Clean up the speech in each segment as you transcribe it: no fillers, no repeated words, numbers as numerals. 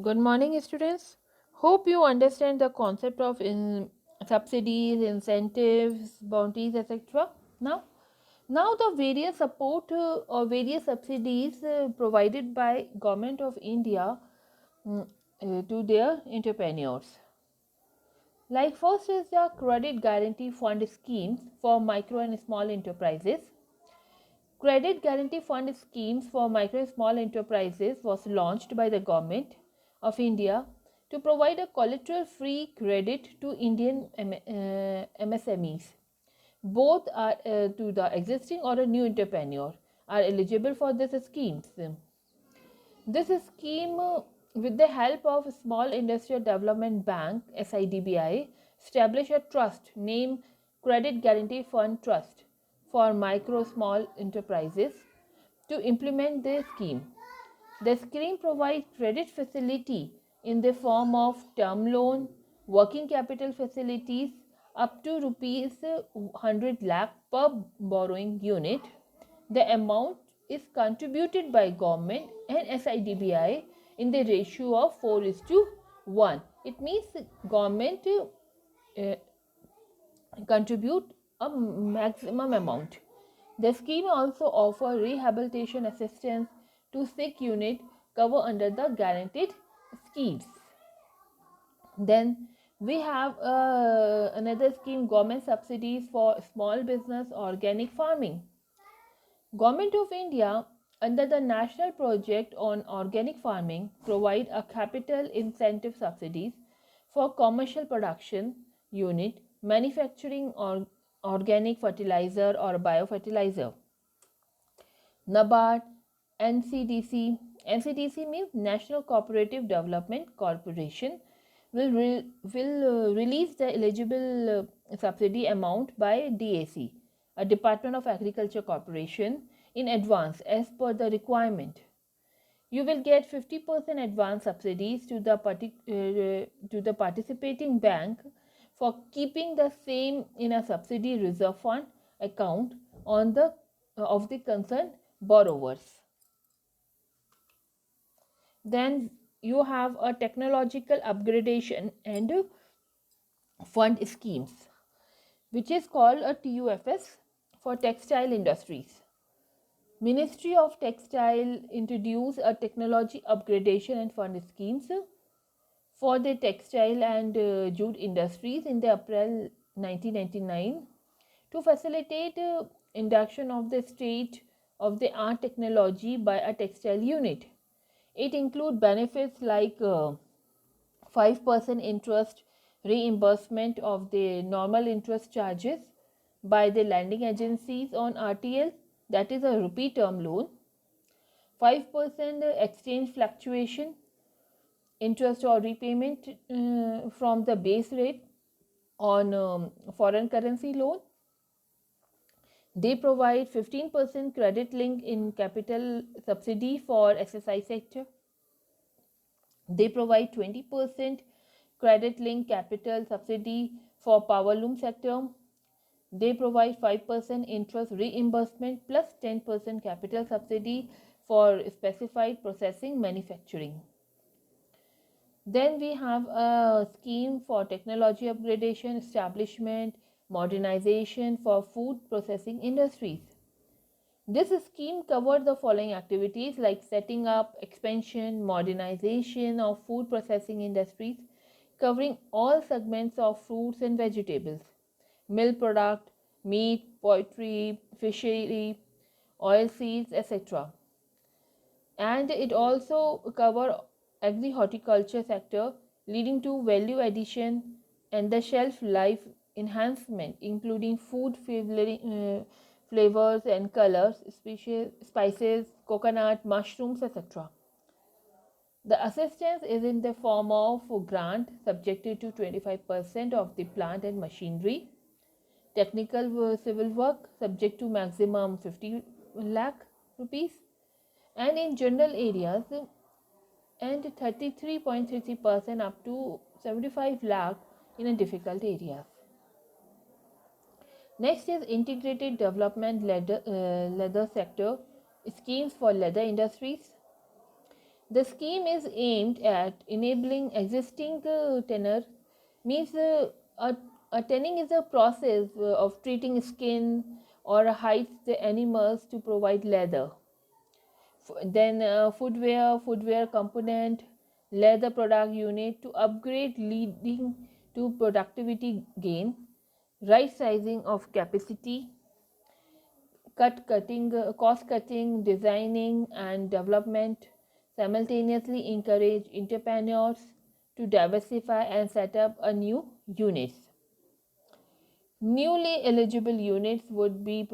Good morning, students. Hope you understand the concept of subsidies, incentives, bounties, etc. Now, the various support or various subsidies provided by Government of India mm, to their entrepreneurs. Like first is the Credit Guarantee Fund schemes for micro and small enterprises. Credit Guarantee Fund schemes for micro and small enterprises was launched by the Government of India to provide a collateral free credit to Indian MSMEs. Both are to the existing or a new entrepreneur are eligible for these schemes. This scheme, with the help of Small Industrial Development Bank (SIDBI), established a trust named Credit Guarantee Fund Trust for micro small enterprises to implement the scheme. The scheme provides credit facility in the form of term loan, working capital facilities up to rupees 100 lakh per borrowing unit. The amount is contributed by government and SIDBI in the ratio of 4 is to 1. It means government uh, contribute a maximum amount. The scheme also offers rehabilitation assistance to sick unit cover under the guaranteed schemes. Then we have another scheme, government subsidies for small business organic farming. Government of India under the national project on organic farming provide a capital incentive subsidies for commercial production unit manufacturing or organic fertilizer or biofertilizer. NABARD, NCDC means National Cooperative Development Corporation, will release the eligible subsidy amount by DAC, a Department of Agriculture Corporation, in advance as per the requirement. You will get 50% advance subsidies to the participating bank for keeping the same in a subsidy reserve fund account on the of the concerned borrowers. Then you have a technological upgradation and fund schemes, which is called a TUFS for textile industries. Ministry of Textile introduced a technology upgradation and fund schemes for the textile and jute industries in the April 1999 to facilitate induction of the state of the art technology by a textile unit. It includes benefits like 5% interest reimbursement of the normal interest charges by the lending agencies on RTL, that is a rupee term loan, 5% exchange fluctuation interest or repayment from the base rate on foreign currency loan. They provide 15% credit link in capital subsidy for SSI sector. They provide 20% credit link capital subsidy for power loom sector. They provide 5% interest reimbursement plus 10% capital subsidy for specified processing manufacturing. Then we have a scheme for technology upgradation, establishment, modernization for food processing industries. This scheme covered the following activities like setting up, expansion, modernization of food processing industries, covering all segments of fruits and vegetables, milk product, meat, poultry, fishery, oilseeds, etc. And it also cover agri-horticulture sector, leading to value addition and the shelf life enhancement, including food flavors and colors, species, spices, coconut, mushrooms, etc. The assistance is in the form of grant subjected to 25% of the plant and machinery, technical civil work subject to maximum 50 lakh rupees, and in general areas and 33.33% up to 75 lakh in a difficult areas. Next is integrated development leather sector schemes for leather industries. The scheme is aimed at enabling existing tenure, means a tanning is a process of treating skin or hides the animals to provide leather. Then footwear component, leather product unit to upgrade leading to productivity gain, right sizing of capacity, cost cutting, designing and development, simultaneously encourage entrepreneurs to diversify and set up a new units. Newly eligible units will be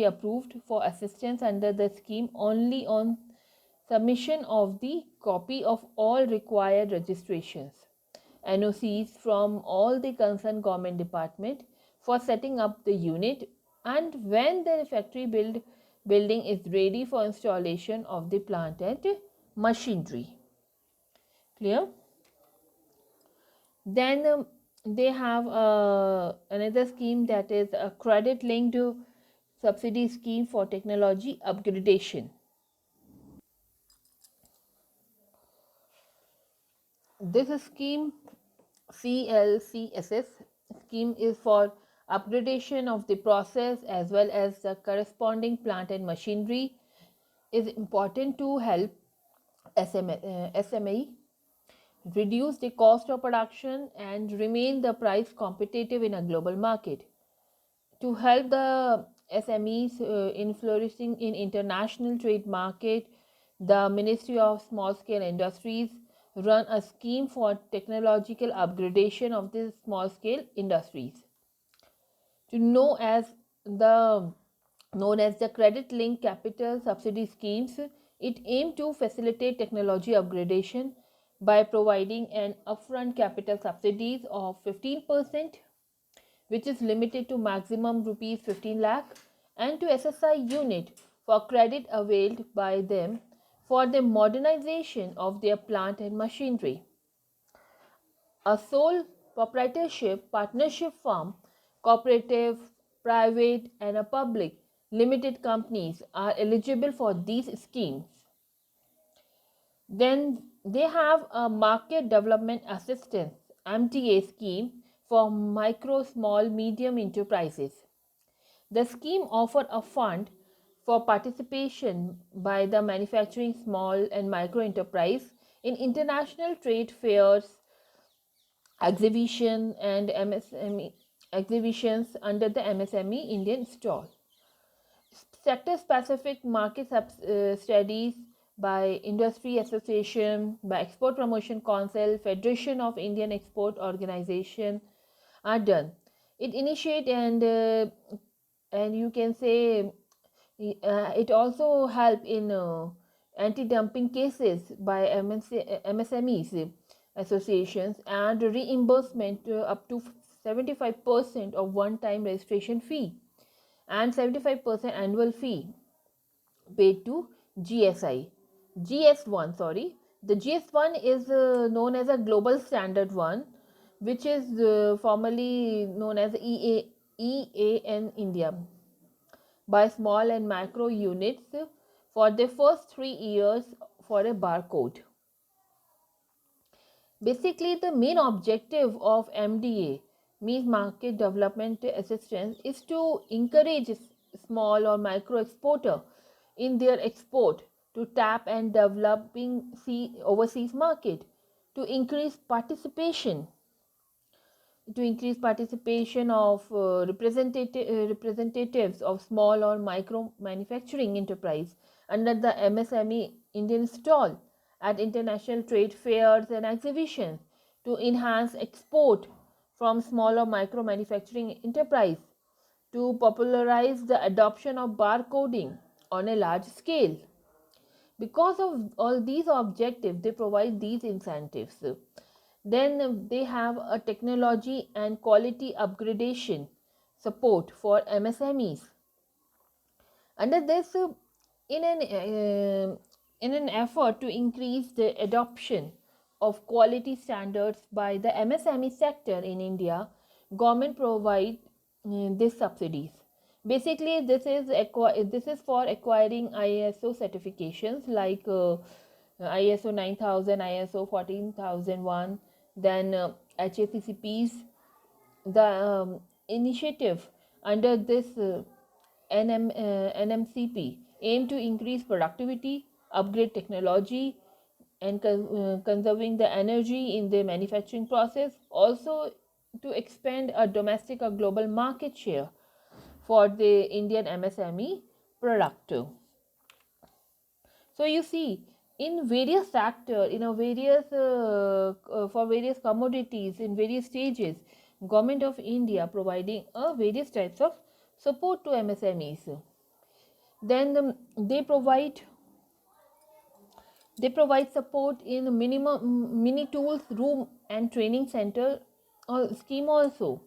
approved for assistance under the scheme only on submission of the copy of all required registrations, NOCs from all the concerned government department for setting up the unit, and when the building is ready for installation of the plant and machinery. Clear? Then they have another scheme, that is a credit linked subsidy scheme for technology upgradation. This scheme, CLCSS scheme, is for upgradation of the process as well as the corresponding plant and machinery, is important to help SME reduce the cost of production and remain the price competitive in a global market. To help the SMEs in flourishing in international trade market, the Ministry of Small Scale Industries run a scheme for technological upgradation of the small scale industries. To know as the known as the credit linked capital subsidy schemes, it aims to facilitate technology upgradation by providing an upfront capital subsidies of 15%, which is limited to maximum rupees 15 lakh, and to SSI unit for credit availed by them for the modernization of their plant and machinery. A sole proprietorship, partnership firm, cooperative, private, and a public limited companies are eligible for these schemes. Then they have a market development assistance MDA scheme for micro, small, medium enterprises. The scheme offered a fund for participation by the manufacturing small and micro enterprise in international trade fairs, exhibition and MSME exhibitions under the MSME Indian stall. Sector specific market studies by industry association, by export promotion council, Federation of Indian Export Organization are done. It initiate and you can say it also help in anti-dumping cases by MSMEs associations, and reimbursement up to 75% of one-time registration fee and 75% annual fee paid to GSI. GS1, sorry. The GS1 is known as a global standard one, which is formerly known as EA in India, by small and micro units for the first 3 years for a barcode. Basically, the main objective of MDA, means market development assistance, is to encourage small or micro exporter in their export to tap and developing overseas market, to increase participation of representatives of small or micro manufacturing enterprise under the MSME Indian stall at international trade fairs and exhibitions, to enhance export from small or micro manufacturing enterprise, to popularize the adoption of barcoding on a large scale. Because of all these objectives, they provide these incentives. Then they have a technology and quality upgradation support for MSMEs. Under this, in an effort to increase the adoption of quality standards by the MSME sector in India, government provide these subsidies. Basically, this is for acquiring ISO certifications like ISO 9000, ISO 14001, then HACCPs. The initiative under this NMCP aim to increase productivity, upgrade technology, and conserving the energy in the manufacturing process, also to expand a domestic or global market share for the Indian MSME product. So you see, in various sector, various for various commodities in various stages, Government of India providing various types of support to MSMEs. Then they provide support in minimum mini tools room and training center scheme also,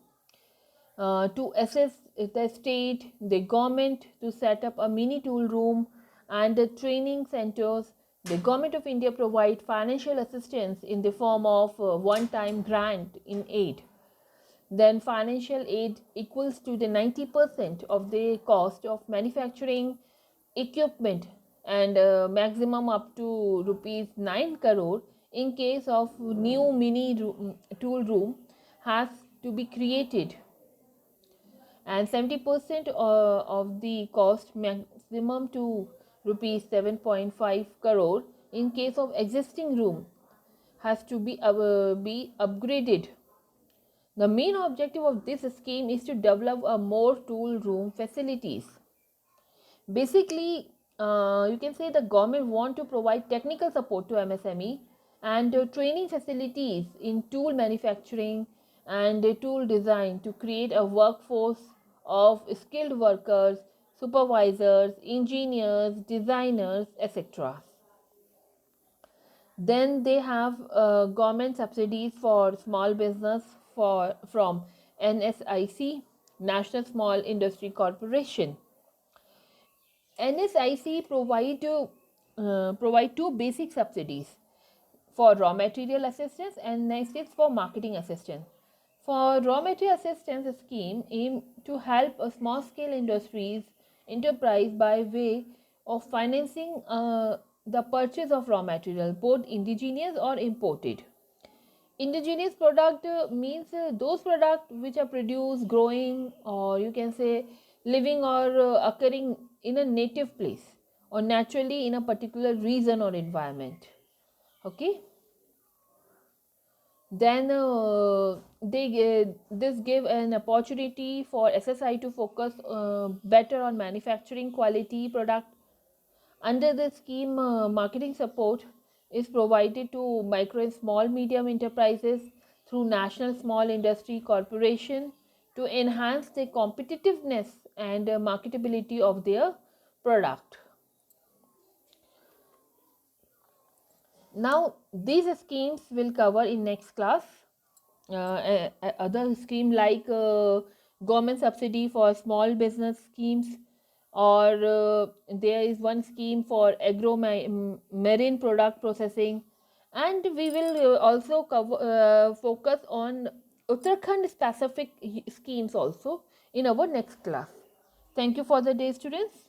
to assess the state, the government to set up a mini tool room and the training centers. The Government of India provide financial assistance in the form of one-time grant in aid. Then financial aid equals to the 90% of the cost of manufacturing equipment, and maximum up to rupees 9 crore in case of new mini tool room has to be created, and 70% of the cost maximum to rupees 7.5 crore in case of existing room has to be upgraded. The main objective of this scheme is to develop a more tool room facilities. Basically, you can say the government want to provide technical support to MSME and training facilities in tool manufacturing and tool design to create a workforce of skilled workers, supervisors, engineers, designers, etc. Then they have government subsidies for small business from NSIC, National Small Industry Corporation. NSIC provide two basic subsidies for raw material assistance, and next is for marketing assistance. For raw material assistance scheme aim to help a small scale industries enterprise by way of financing the purchase of raw material, both indigenous or imported. Indigenous product means those products which are produced, growing, or you can say living or occurring in a native place or naturally in a particular region or environment. Okay. Then this give an opportunity for SSI to focus better on manufacturing quality product. Under the scheme, marketing support is provided to micro and small medium enterprises through National Small Industry Corporation to enhance the competitiveness and marketability of their product. Now these schemes will cover in next class. Other scheme like government subsidy for small business schemes, or there is one scheme for agro marine product processing, and we will also focus on Uttarakhand specific schemes also in our next class. Thank you for the day, students.